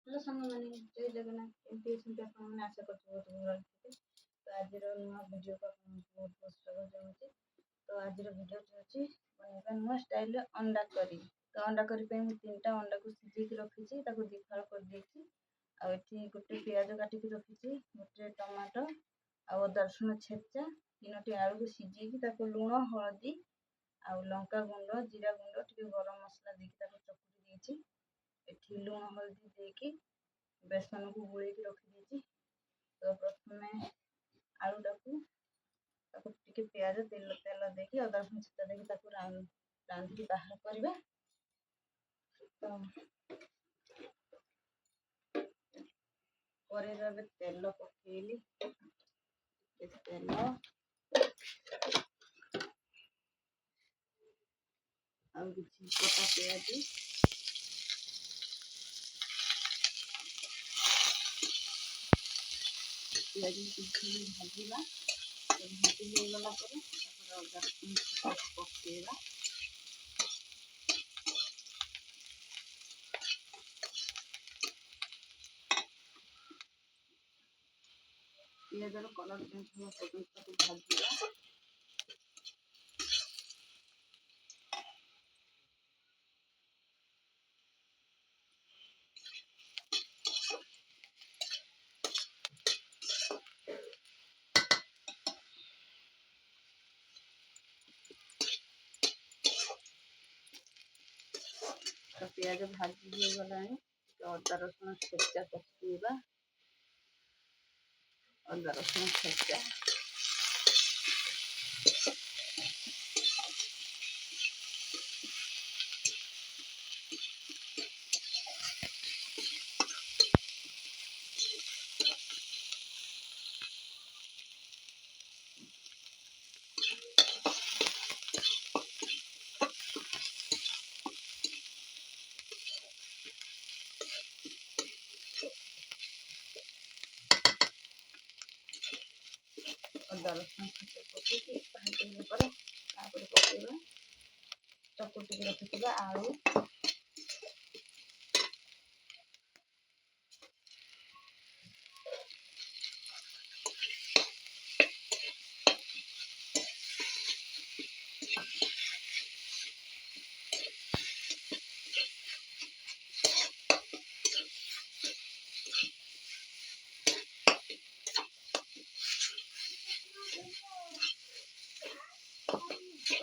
Hello साଙ୍ଗମାନେ ଜୟ ଜଗନ୍ନାଥ କେମିତି ଅଛନ୍ତି ଆପଣମାନେ ଆଶା କରୁଛି ବହୁତ ଭଲ ଅଛନ୍ତି। ତ ଆଜିର ନୂଆ ଭିଡ଼ିଓକୁ ଆପଣଙ୍କୁ ବହୁତ ବହୁତ ସ୍ୱାଗତ ଜଣାଉଛି। ତ ଆଜିର ଭିଡ଼ିଓଟି ହେଉଛି ବନେଇବା ନୂଆ ଷ୍ଟାଇଲରେ ଅଣ୍ଡା କରି। ତ ଅଣ୍ଡା କରି ପାଇଁ ମୁଁ 3ଟା ଅଣ୍ଡାକୁ ସିଝେଇକି ରଖିଛି, ତାକୁ 2 ଫାଳ କରିଦେଇଛି। ଆଉ ଏଠି ଗୋଟେ ପିଆଜ କାଟିକି ରଖିଛି, ଗୋଟେ ଟମାଟୋ ଆଉ ଅଦା ରସୁଣ ଛେଚା, 3ଟି ଆଳୁକୁ ସିଝେଇକି ତାକୁ ଲୁଣ ହଳଦୀ ଆଉ ଲଙ୍କା ଗୁଣ୍ଡ ଜିରା ଗୁଣ୍ଡ ଟିକେ ଗରମ ମସଲା ଦେଇକି ତାକୁ ଚକୁଟି ଦେଇଛି। ଏଠି ଲୁଣ ହଳଦୀ ଦେଇକି ବେସନକୁ ଗୋଳେଇକି ରଖିଦେଇଛି। ତ ପ୍ରଥମେ ଆଳୁଟାକୁ ତାକୁ ଟିକେ ପିଆଜ ତେଲ ଦେଇକି ଅଦା ରସୁଣ ଛେଚା ଦେଇକି ତାକୁ ରାନ୍ଧିକି ବାହାର କରିବା। ତ କରେଇରେ ଏବେ ତେଲ ପକେଇଲି, ତେଲ ଆଉ କିଛି କଟା ପିଆଜ କିଛି ଭାଜିବା। ଭାଜି ହେଇଗଲା ପରେ ତାପରେ ଅଦା ରସୁଣ ଛେଚାକୁ ପକେଇବା। ପିଆଜର କଲର୍ ଚେଞ୍ଜ ହେବା ପର୍ଯ୍ୟନ୍ତ ତାକୁ ଭାଜିବା। ତ ପିଆଜ ଭାଜି ହେଇଗଲାଣି, ଅଦା ରସୁଣ ଛେଚା ପକେଇବା। ଅଦା ରସୁଣ ଛେଚା ଅଦା ରସୁଣ ଛେଚା ପକେଇକି ଭାଜି ହେଲା ପରେ ତାପରେ ପକେଇବା ଚକୁଟିକି ରଖିଥିବା ଆଳୁ,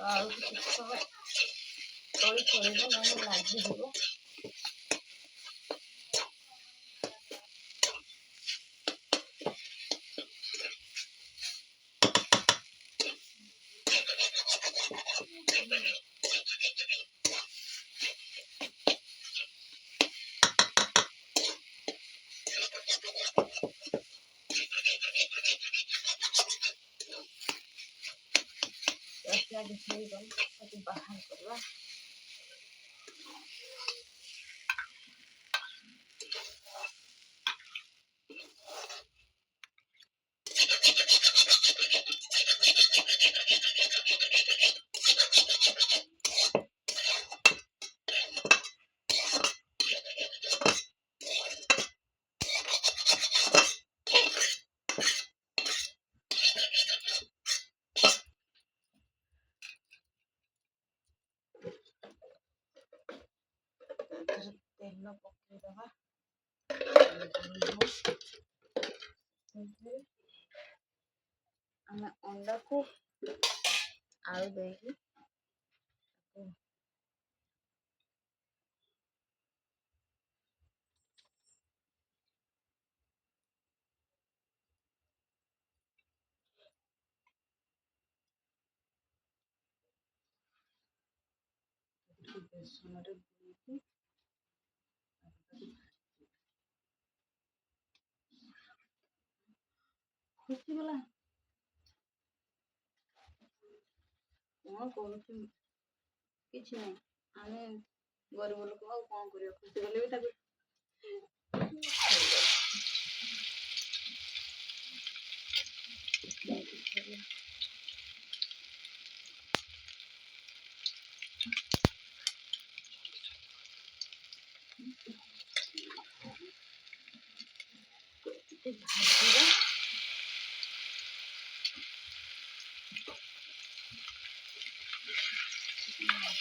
ଆଳୁ କିଛି ସମୟ ତଳି ଛଡେଇବ ନହେଲେ ଲାଗିଯିବ। ପିଆଜ ହେଇଗଲେ ତାକୁ ବାହାର କରିବା। ତେଲ ପକେଇଦବା। ଆମେ ଅଣ୍ଡାକୁ ଆଳୁ ଦେଇକି ବେସନରେ ଦେଇକି ଖୁସିଗଲା। କଣ କରୁଛୁ? କିଛି ନାହିଁ, ଆମେ ଗରିବ ଲୋକ ଆଉ କଣ କରିବା, ଖୁସି ଗଲେ ବି ତାକୁ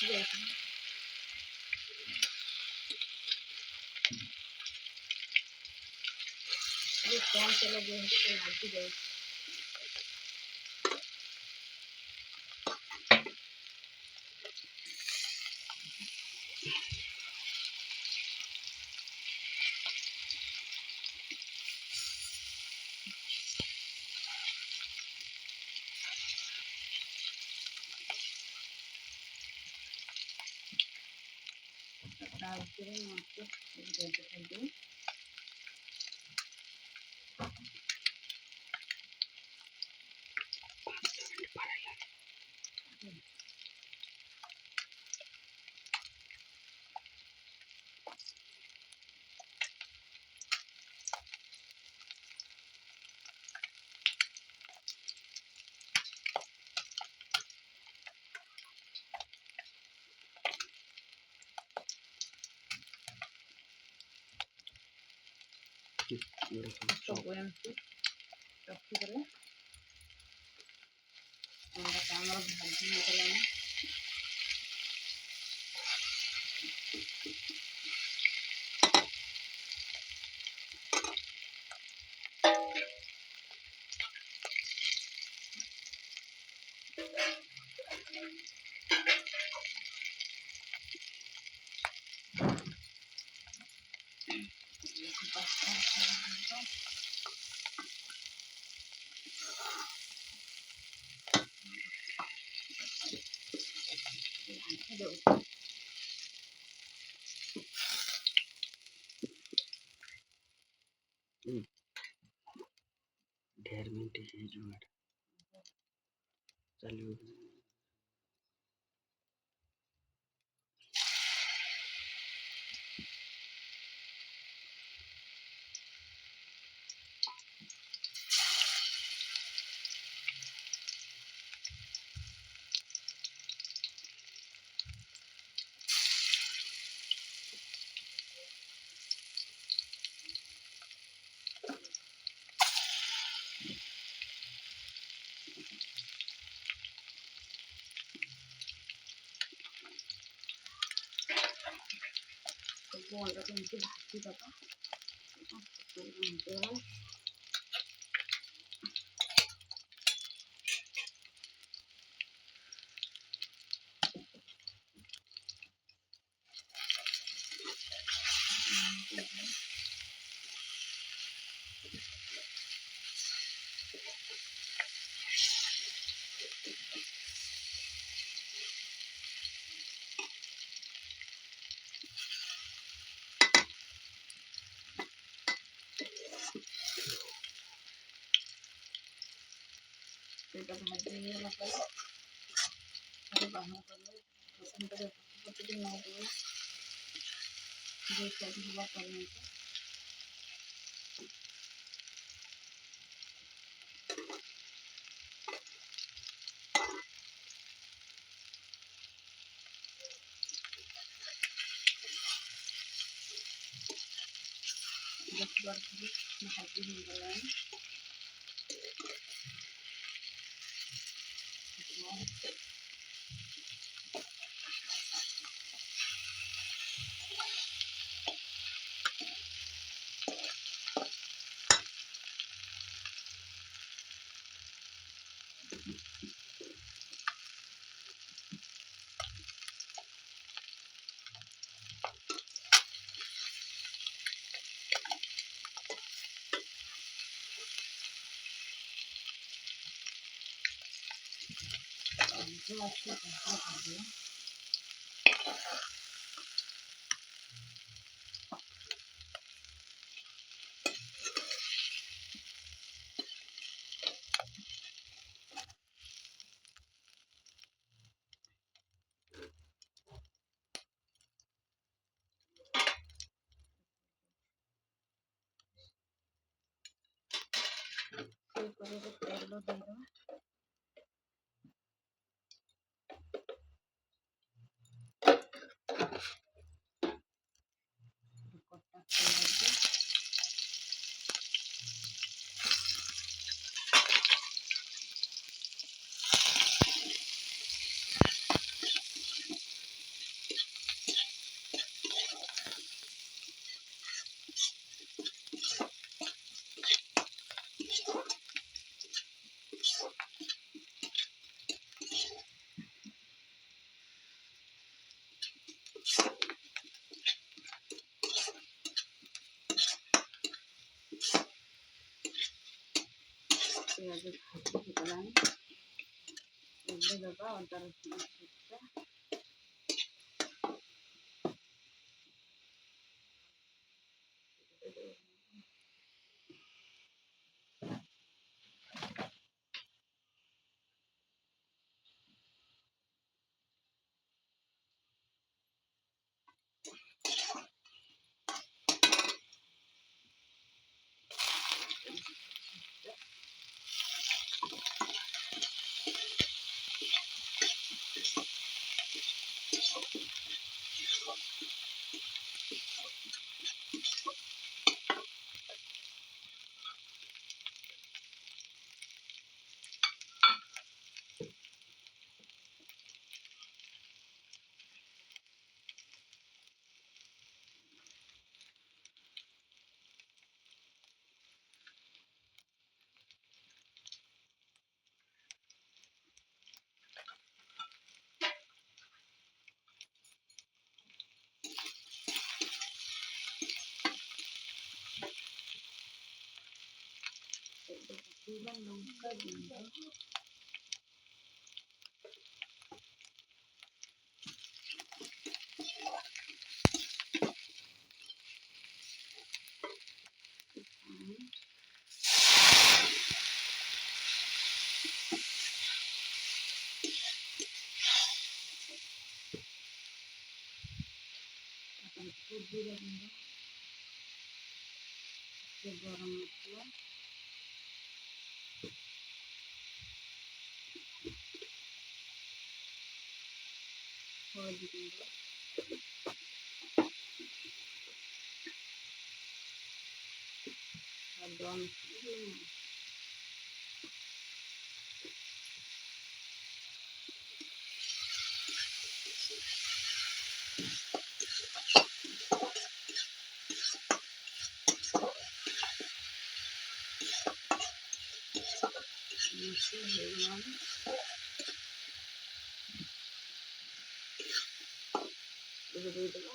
ଭାଜି ଯାଇଥିଲି କମ୍ ତେଲ ଯେହେତୁ ସେ ଭାଜି ଯାଇଛି। ତା ଭିତରେ ମାଛ ରେଡ଼ି କରିଦେବି। ସବୁ ଏମିତି ରଖିଦେଲେ ଅଣ୍ଡାଟା ଆମର ଭାଜି ହେଇଗଲାଣି। ढेर मिनट है जो चलिए ସବୁ ଅଣ୍ଡାକୁ ଏମିତି ଭାଜିଦେବା। ଭାଜିଗଲାଣି। ସେଇଟା ଭାଜି ହେଇଗଲା ପରେ ତାକୁ ବାହାର କରିବେ। ପ୍ରଥମେ ଟିକେ ପୋଟିକି ନଦେବେ ଦୁଇ ସାଇଡ୍ ହେବା ପର୍ଯ୍ୟନ୍ତ। ଦେଖିପାରୁଥିବେ ଭାଜି ହେଇଗଲାଣି। ସେଇ କଡ଼େଇରେ ତେଲ ଦେଇଦେବା। କଟା ପିଆଜ ପିଆଜ ଭାଜି ହେଇଗଲାଣି। ଏବେ ଦେବା ଅଦା ରସୁଣ ଛେଚା। ଲଙ୍କା ଗୁଣ୍ଡ, ଜିରା ଗୁଣ୍ଡ, ଗରମ ମସଲା, ହଳଦୀ ଗୁଣ୍ଡ, ସ୍ୱାଦ ଅନୁସାରେ ଲୁଣ। ହେଇଗଲାଣି। ଏବେ ଦେଇଦେବା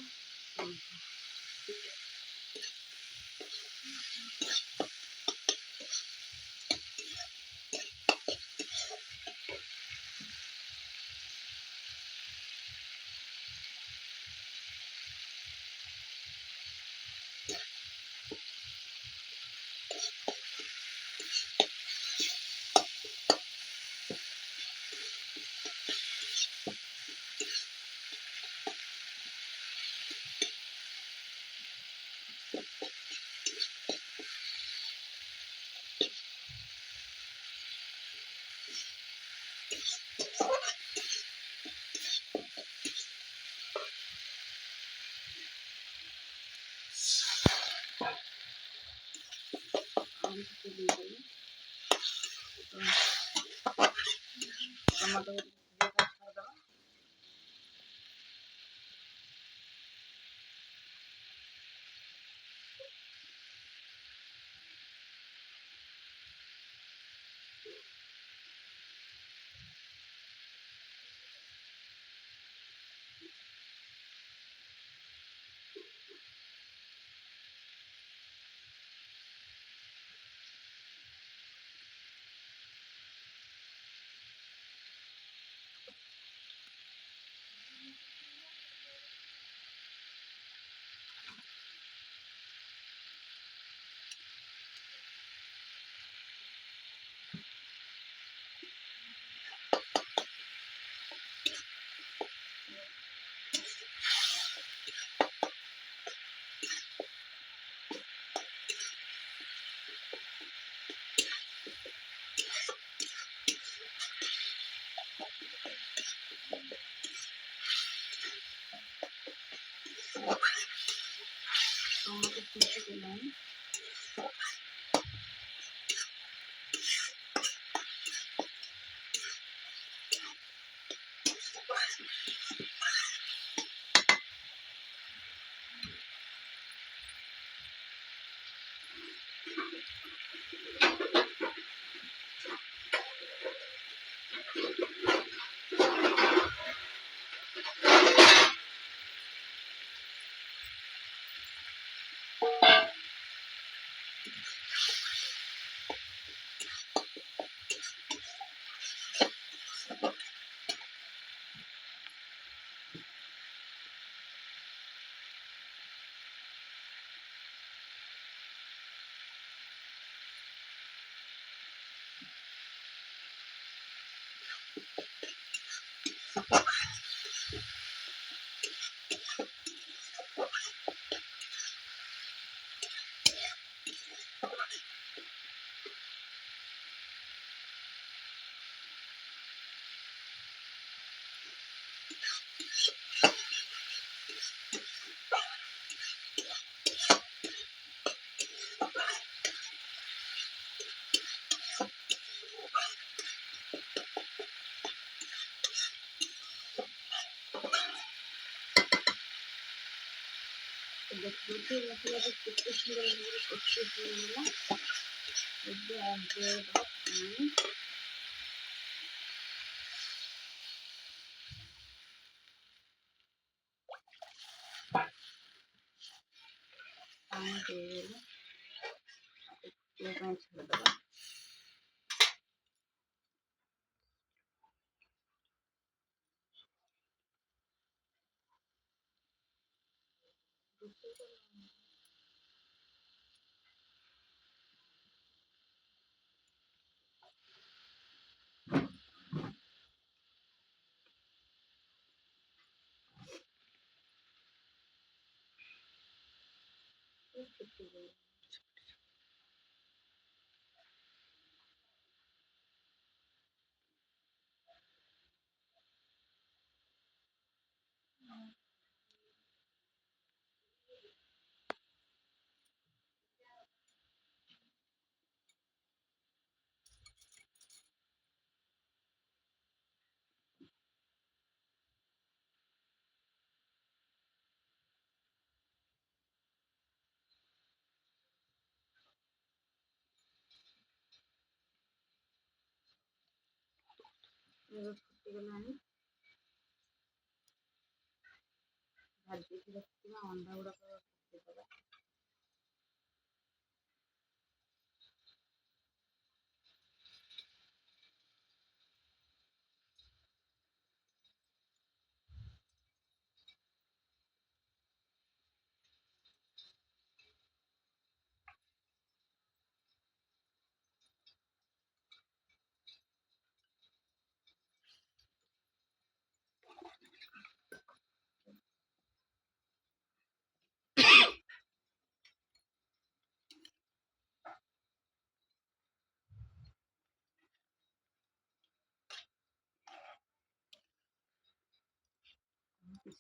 ଆଉ ଟିକେ ଦେଇଦେବେ ଟମାଟୋ ଛାଡ଼ିଦେବା। ଟମାଟୋ ସିଝିଗଲାଣି। देखिए मसला कितने सुंदर कषि पानी पानी दे छोड़ देगा फुटिगलानी भाजी रखिए अंडा गुड़ाक पकेदबा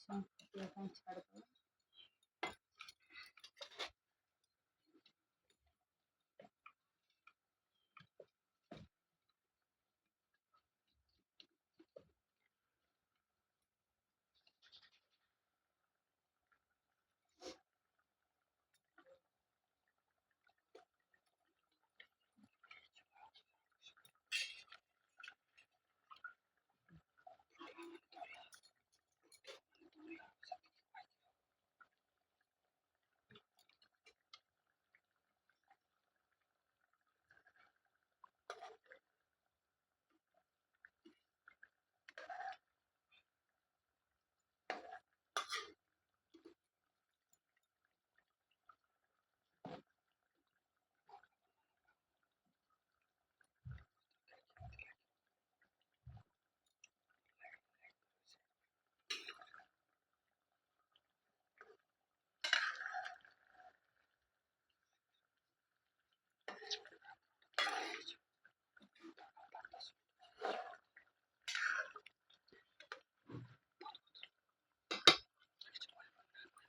छाड़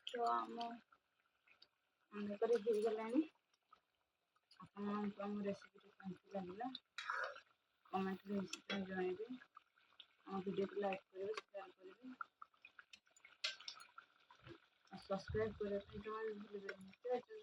तो आम अंडा करी ହେଇଗଲାଣି ଆପଣଙ୍କୁ ଆମ ରେସିପିଟି କେମିତି ଲାଗିଲା କମେଣ୍ଟରେ ନିଶ୍ଚିତ ଜଣାଇବେ ଆମ ଭିଡ଼ିଓକୁ ଲାଇକ୍ କରିବେ ସେୟାର କରିବେ ଆଉ ସବସ୍କ୍ରାଇବ୍ କରିବା ପାଇଁ ଜମା ବି ଭୁଲିବେନି।